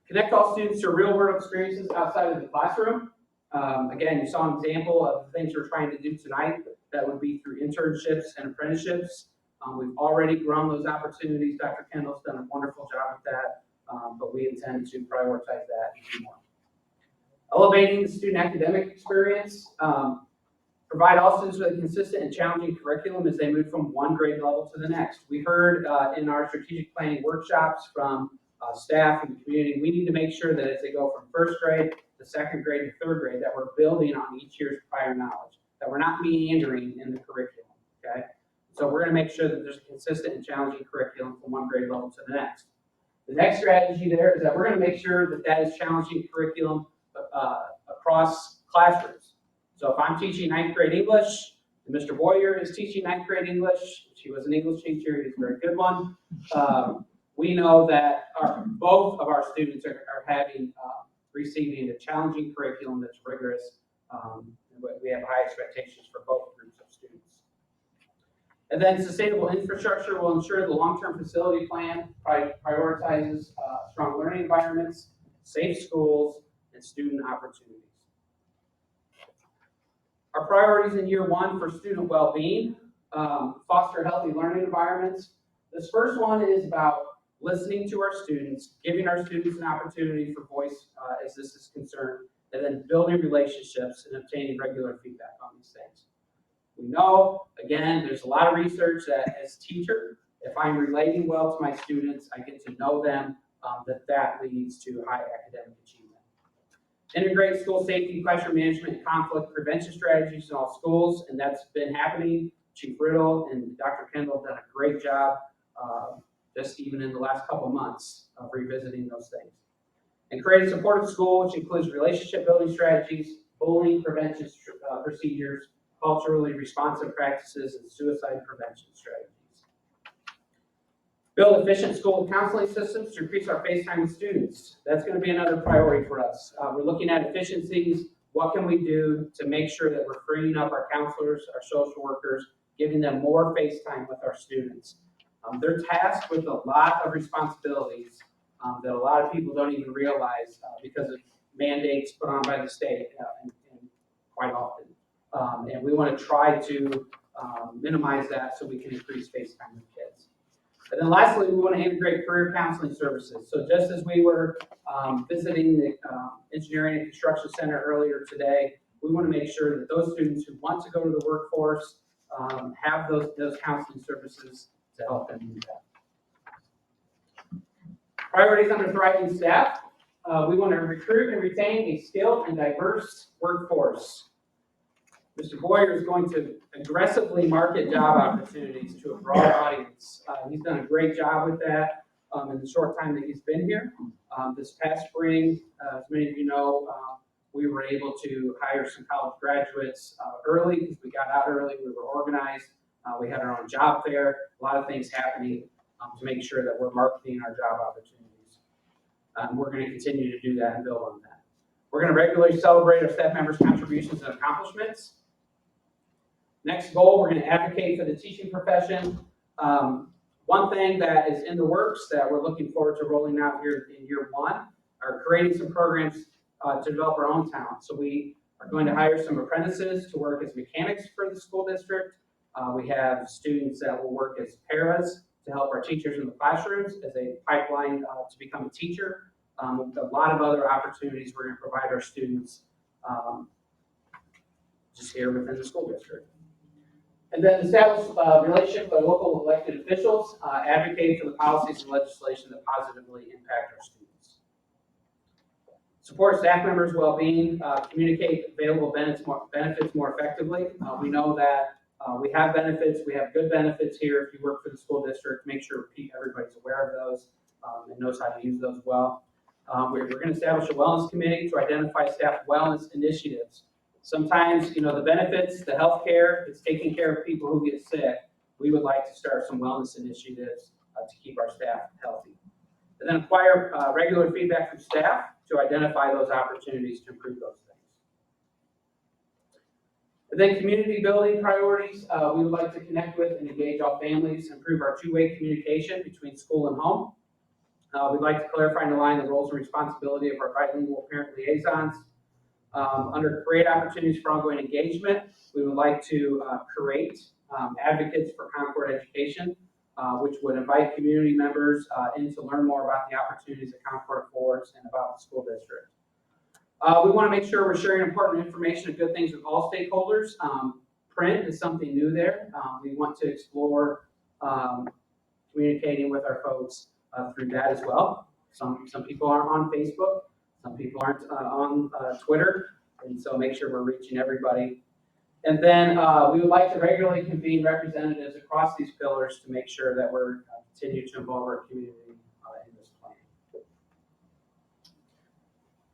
Connect all students to real-world experiences outside of the classroom. Again, you saw an example of the things we're trying to do tonight. That would be through internships and apprenticeships. We've already grown those opportunities. Dr. Kendall's done a wonderful job with that, but we intend to prioritize that even more. Elevating the student academic experience. Provide all students with a consistent and challenging curriculum as they move from one grade level to the next. We heard in our strategic planning workshops from staff and the community, we need to make sure that as they go from first grade to second grade to third grade, that we're building on each year's prior knowledge, that we're not meandering in the curriculum, okay? So we're gonna make sure that there's a consistent and challenging curriculum from one grade level to the next. The next strategy there is that we're gonna make sure that that is challenging curriculum across classrooms. So if I'm teaching ninth grade English, and Mr. Boyer is teaching ninth grade English, he was an English teacher, he's a very good one. We know that both of our students are receiving a challenging curriculum that's rigorous. We have high expectations for both groups of students. And then sustainable infrastructure will ensure the long-term facility plan prioritizes strong learning environments, safe schools, and student opportunities. Our priorities in year one for student well-being. foster healthy learning environments. This first one is about listening to our students, giving our students an opportunity for voice as this is concerned, and then building relationships and obtaining regular feedback on these things. We know, again, there's a lot of research that as teacher, if I'm relating well to my students, I get to know them, that leads to high academic achievement. Integrate school safety, pressure management, and conflict prevention strategies in all schools, and that's been happening. Chief Riddle and Dr. Kendall have done a great job, just even in the last couple of months of revisiting those things. And create a supportive school, which includes relationship building strategies, bullying prevention procedures, culturally responsive practices, and suicide prevention strategies. Build efficient school counseling systems to increase our face time with students. That's going to be another priority for us. We're looking at efficiencies. What can we do to make sure that we're freeing up our counselors, our social workers, giving them more face time with our students? They're tasked with a lot of responsibilities that a lot of people don't even realize because of mandates put on by the state and quite often. And we want to try to minimize that so we can increase face time with kids. And then lastly, we want to integrate career counseling services. So just as we were visiting the Engineering and Construction Center earlier today, we want to make sure that those students who want to go to the workforce have those counseling services to help them do that. Priorities under thriving staff. We want to recruit and retain a skilled and diverse workforce. Mr. Boyer is going to aggressively market job opportunities to a broad audience. He's done a great job with that in the short time that he's been here. This past spring, as many of you know, we were able to hire some college graduates early because we got out early, we were organized, we had our own job fair, a lot of things happening to make sure that we're marketing our job opportunities. We're going to continue to do that and build on that. We're going to regularly celebrate our staff members' contributions and accomplishments. Next goal, we're going to advocate for the teaching profession. One thing that is in the works that we're looking forward to rolling out here in year one are creating some programs to develop our own talent. So we are going to hire some apprentices to work as mechanics for the school district. We have students that will work as paras to help our teachers in the classrooms as a pipeline to become a teacher. A lot of other opportunities we're going to provide our students just here within the school district. And then establish a relationship with local elected officials, advocate for the policies and legislation that positively impact our students. Support staff members' well-being, communicate available benefits more effectively. We know that we have benefits, we have good benefits here if you work for the school district. Make sure everybody's aware of those and knows how to use those well. We're going to establish a wellness committee to identify staff wellness initiatives. Sometimes, the benefits, the health care, it's taking care of people who get sick. We would like to start some wellness initiatives to keep our staff healthy. And then acquire regular feedback from staff to identify those opportunities to improve those things. And then community building priorities. We would like to connect with and engage all families, improve our two-way communication between school and home. We'd like to clarify and align the roles and responsibility of our bilingual parent liaisons. Under create opportunities for ongoing engagement, we would like to create advocates for Concord education, which would invite community members in to learn more about the opportunities that Concord affords and about the school district. We want to make sure we're sharing important information and good things with all stakeholders. Print is something new there. We want to explore communicating with our folks through that as well. Some people are on Facebook. Some people aren't on Twitter, and so make sure we're reaching everybody. And then we would like to regularly convene representatives across these pillars to make sure that we're continue to involve our community in this plan.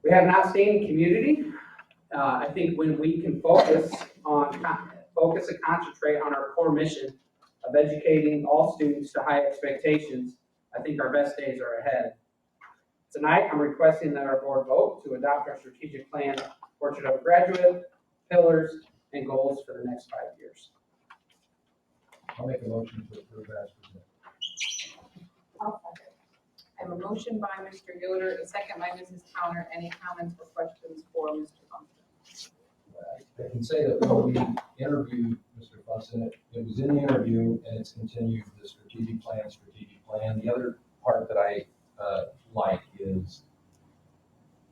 We have an outstanding community. I think when we can focus and concentrate on our core mission of educating all students to high expectations, I think our best days are ahead. Tonight, I'm requesting that our board vote to adopt our strategic plan, portrait of a graduate, pillars, and goals for the next 5 years. I'll make a motion to approve as presented. I have a motion by Mr. Yoder, a second by Mrs. Towner. Any comments or questions for Mr. Funky? I can say that when we interviewed Mr. plus, and it was in the interview, and it's continued the strategic plan. The other part that I like is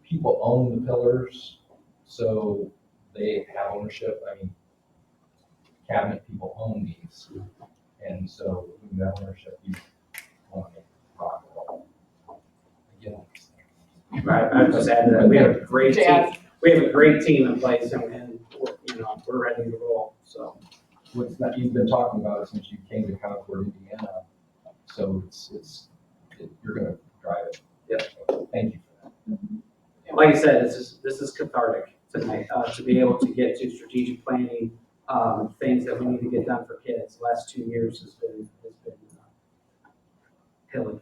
people own the pillars, so they have ownership. I mean, cabinet people own these, and so when you have ownership, you want to rock and roll. Again, Right, I would just add that we have a great team, Jazz. we have a great team in place and, you know, we're ready to roll, so. what's that you've been talking about it since you came to Concord, Indiana, so you're gonna drive it. Yep. So, thank you for that. Like I said, this is cathartic tonight, to be able to get to strategic planning, things that we need to get done for kids. The last 2 years has been hilly.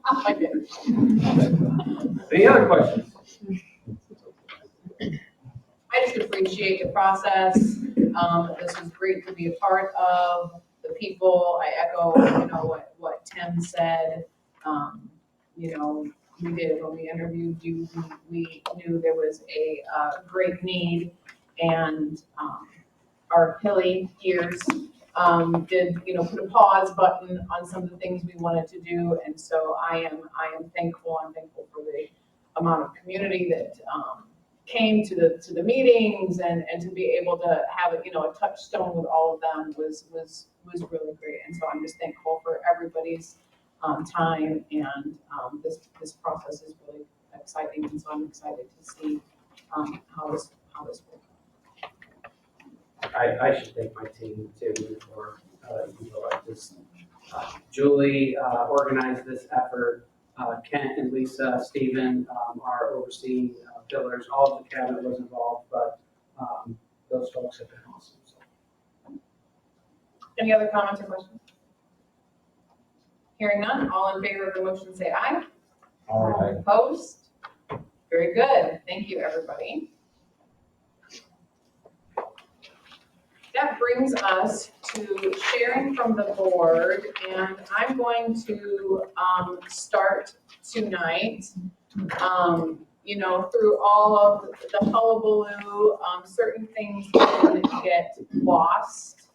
I like it. Any other questions? I just appreciate the process. This was great to be a part of. The people, I echo, what Tim said. You know, we did, when we interviewed you, we knew there was a great need, and our Hilly gears did, put a pause button on some of the things we wanted to do, and so I am thankful. I'm thankful for the amount of community that came to the meetings, and to be able to have a touchstone with all of them was really great. And so I'm just thankful for everybody's time, and this process is really exciting, and so I'm excited to see how this will. I should thank my team too for, Julie organized this effort. Kent and Lisa, Stephen are overseeing pillars. All of the cabinet was involved, but those folks have been awesome. So. Any other comments or questions? Hearing none, all in favor of the motion say aye. All right. Opposed? Very good. Thank you, everybody. That brings us to sharing from the board, and I'm going to start tonight. Through all of the hullabaloo, certain things can get lost,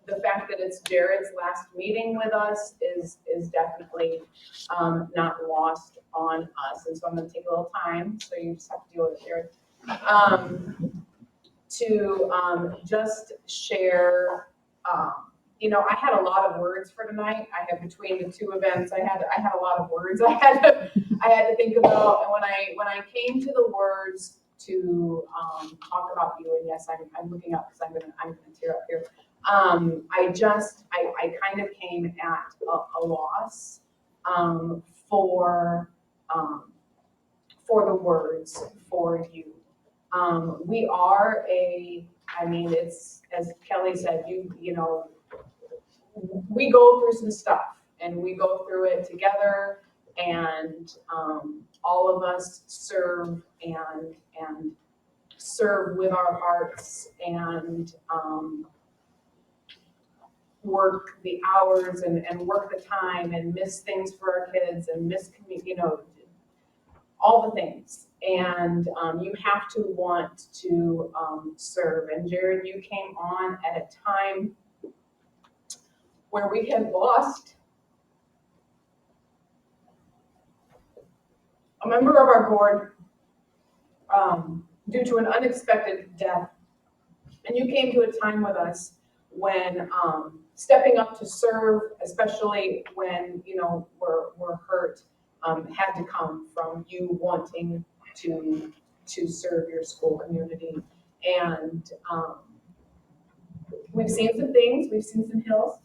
the fact that it's Jared's last meeting with us is definitely not lost on us. And so I'm gonna take a little time, so you just have to deal with it, Jared. To just share, I had a lot of words for tonight. I had, between the two events, I had a lot of words I had to think about. And when I came to the words to talk about you, and yes, I'm looking up because I'm gonna tear up here. I kind of came at a loss for the words for you. We are it's, as Kelly said, we go through some stuff, and we go through it together, and all of us serve and serve with our hearts, and work the hours and work the time and miss things for our kids and miss, all the things. And you have to want to serve. And Jared, you came on at a time where we had lost a member of our board due to an unexpected death. And you came to a time with us when stepping up to serve, especially when, we're hurt, had to come from you wanting to serve your school community. And we've seen some things, we've seen some hills.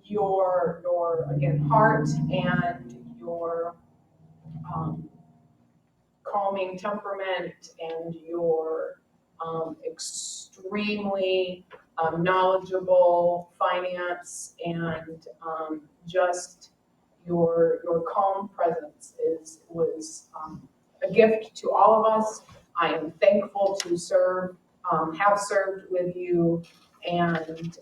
Your again, heart and your calming temperament and your extremely knowledgeable finance and just your calm presence was a gift to all of us. I am thankful to serve, have served with you, and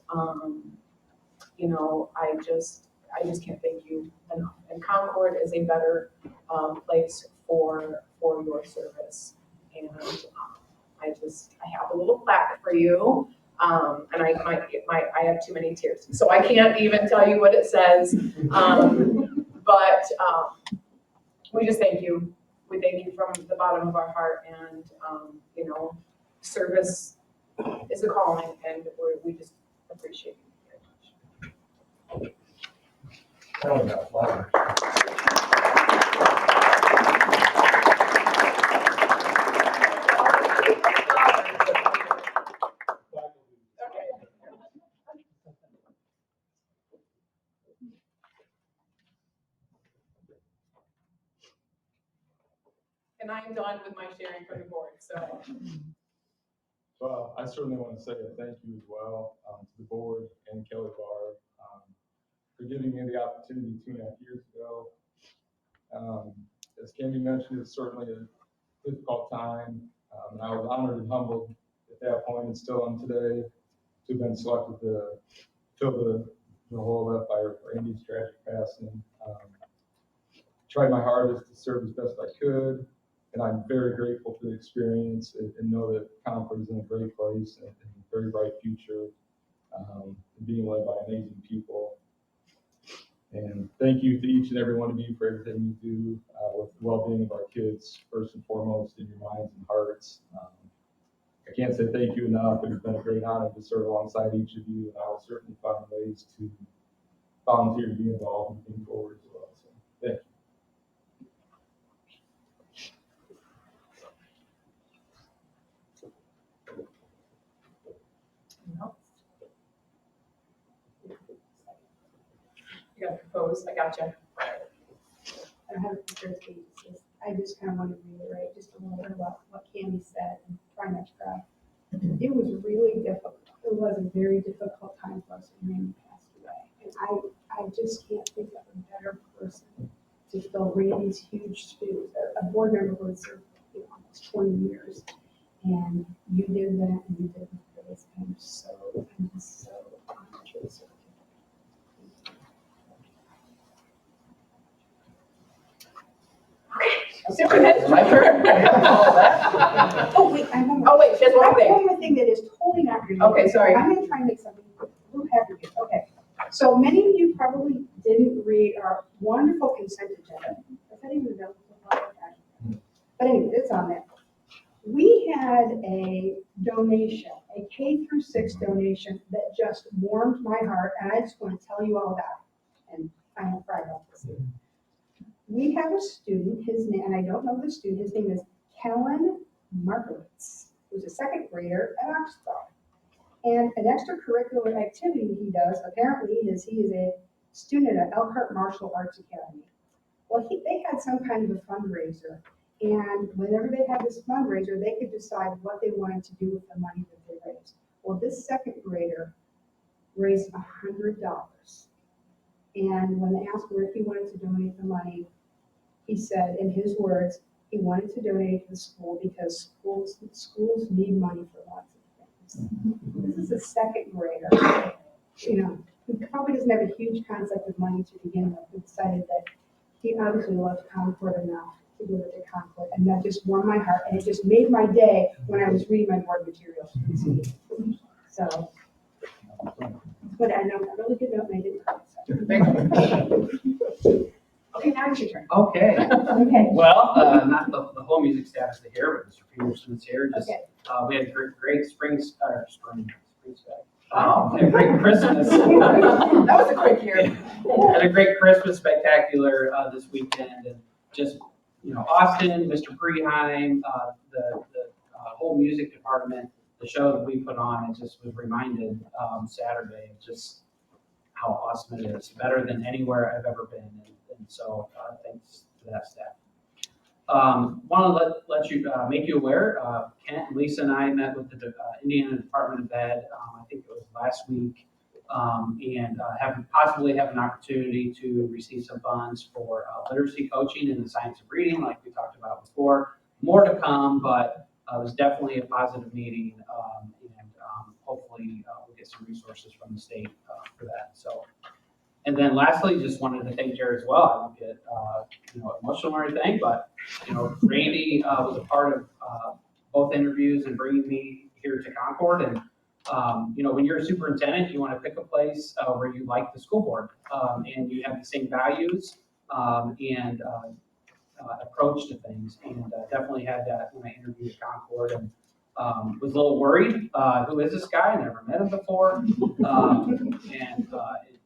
I just can't thank you enough. And Concord is a better place for your service. And I have a little plaque for you. And I have too many tears, so I can't even tell you what it says. But we just thank you. We thank you from the bottom of our heart, and service is a calling, and we just appreciate you very much. Tell me about flowers. And I am done with my sharing from the board, so. Well, I certainly want to say a thank you as well to the board and Kelly Barr for giving me the opportunity 2.5 years ago. As Candy mentioned, it's certainly a difficult time, and I was honored and humbled at that point, and still am today, to have been selected to fill the role left by Randy's tragic passing. Tried my hardest to serve as best I could, and I'm very grateful for the experience and know that Concord is in a great place and a very bright future, being led by amazing people. And thank you to each and every one of you for everything you do with the well-being of our kids, first and foremost, in your minds and hearts. I can't say thank you enough. It's been a great honor to serve alongside each of you, and I will certainly find ways to volunteer to be involved and moving forward as well. So thank you. You got to propose. I got you. I don't have a prepared speech. I just kind of want to reiterate just a little bit about what Candy said and try not to cry. It was really difficult. It was a very difficult time for us when Randy passed away. And I just can't think of a better person to fill Randy's huge shoes. A board member who had served almost 20 years. And you did that, and you did it with grace. I'm just so honored to serve. Superintendent, my turn. Oh, wait, I have one more. Oh, wait, she has one I more have thing. one more thing that is totally not related. Okay, sorry. I'm gonna try and make something a little heavier. Okay. So many of you probably didn't read our wonderful consent agenda. Is that even available? But anyway, it's on there. We had a donation, a K-6 donation that just warmed my heart, and I just want to tell you all about it. And I am proud of this. We have a student, his name, and I don't know the student, his name is Kellen Markowitz, who's a second grader at Oxford. And an extracurricular activity he does, apparently, is he is a student at Elkhart Martial Arts Academy. Well, they had some kind of a fundraiser, and whenever they had this fundraiser, they could decide what they wanted to do with the money that they raised. Well, this second grader raised $100. And when they asked where he wanted to donate the money, he said, in his words, he wanted to donate to the school because schools need money for lots of things. This is a second grader, who probably doesn't have a huge concept of money to begin with, who decided that he obviously loves Concord enough to give it to Concord, and that just warmed my heart, and it just made my day when I was reading my board materials. So, but I know a really good note, and I didn't cry. So. Okay, now it's your turn. Okay. Okay. Well, not the whole music staff is here, but Mr. Peterson's here. Just Okay. We had a great spring Oh. and a great Christmas. That was a quick year. Had a great Christmas spectacular this weekend, and just Austin, Mr. Preheim, the whole music department, the show that we put on, it just was reminded Saturday of just how awesome it is, better than anywhere I've ever been, and so thanks to that staff. Want to let you make you aware. Kent and Lisa and I met with the Indiana Department of Ed. I think it was last week, and possibly have an opportunity to receive some funds for literacy coaching in the science of reading, like we talked about before. More to come, but it was definitely a positive meeting, and hopefully we'll get some resources from the state for that. So, And then lastly, just wanted to thank Jared as well. I won't get, emotional or anything, but, Randy, was a part of, both interviews and bringing me here to Concord. And, when you're a superintendent, you want to pick a place, where you like the school board, and you have the same values, and, approach to things. And definitely had that when I interviewed at Concord, and was a little worried. Who is this guy? I never met him before.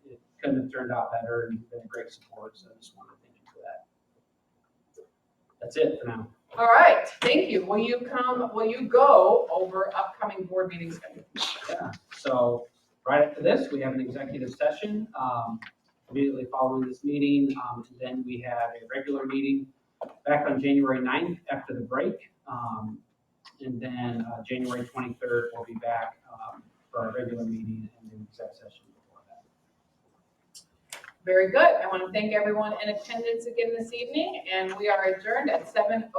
It couldn't have turned out better, and you've been a great support. So I just wanted to thank you for that. That's it for now. All right, thank you. Will you go over upcoming board meeting schedule? Yeah. So right after this, we have an executive session immediately following this meeting. And then we have a regular meeting back on January 9th after the break. And then January 23rd, we'll be back for our regular meeting and the exec session before that. Very good. I want to thank everyone in attendance again this evening, and we are adjourned at 7:01.